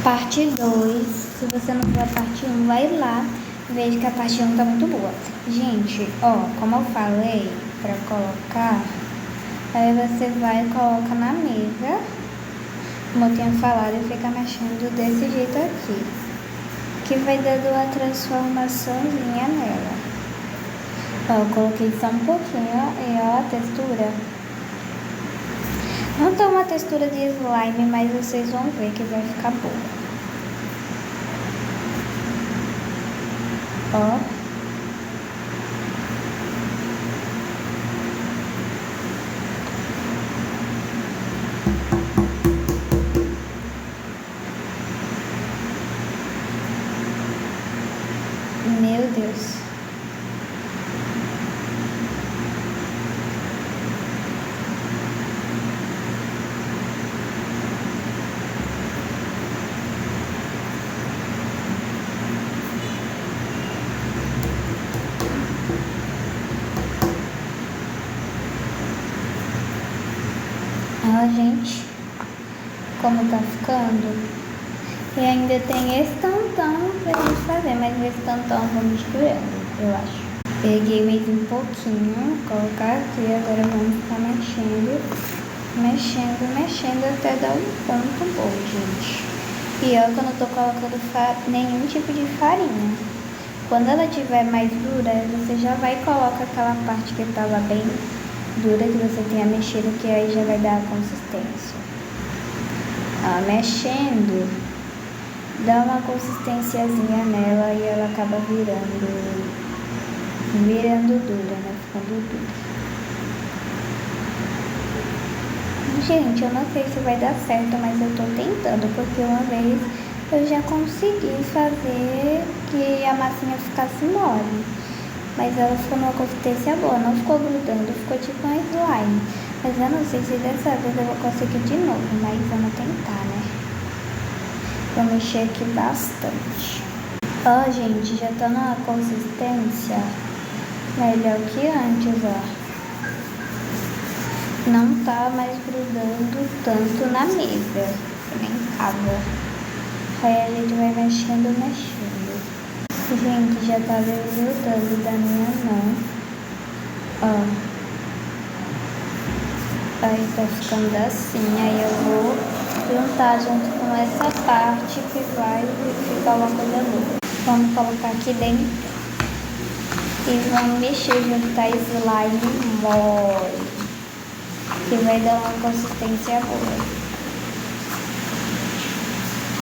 Parte 2. Se você não viu a parte 1, vai lá. Veja que a parte 1 tá muito boa. Gente, ó, como eu falei pra colocar, aí você vai e coloca na mesa, como eu tinha falado, e fica mexendo desse jeito aqui, que vai dando uma transformaçãozinha nela. Ó, eu coloquei só um pouquinho, ó, e ó a textura. Não tá uma textura de slime, mas vocês vão ver que vai ficar boa. Ó. Meu Deus. Ó, gente, como tá ficando. E ainda tem esse tantão pra gente fazer, mas esse tantão eu vou misturando, eu acho. Peguei mais um pouquinho, colocar aqui, agora vamos ficar mexendo até dar um ponto bom, gente. E ó, que eu não tô colocando nenhum tipo de farinha. Quando ela tiver mais dura, você já vai e coloca aquela parte que tava bem dura, que você tenha mexido, que aí já vai dar a consistência. Ó, mexendo, dá uma consistênciazinha nela e ela acaba virando dura, né? Ficando dura. Gente, eu não sei se vai dar certo, mas eu tô tentando, porque uma vez eu já consegui fazer que a massinha ficasse mole. Mas ela ficou numa consistência boa, não ficou grudando, ficou tipo um slime. Mas eu não sei se dessa vez eu vou conseguir de novo, mas vamos tentar, né? Vou mexer aqui bastante. Ó, gente, já tá numa consistência melhor que antes, ó. Não tá mais grudando tanto na mesa, nem tava. Aí a gente vai mexendo. Gente, já tá grudando da minha mão. Ó. Aí tá ficando assim, aí eu vou juntar junto com essa parte que vai ficar uma coisa boa. Vamos colocar aqui dentro e vamos mexer, juntar slime mole, que vai dar uma consistência boa.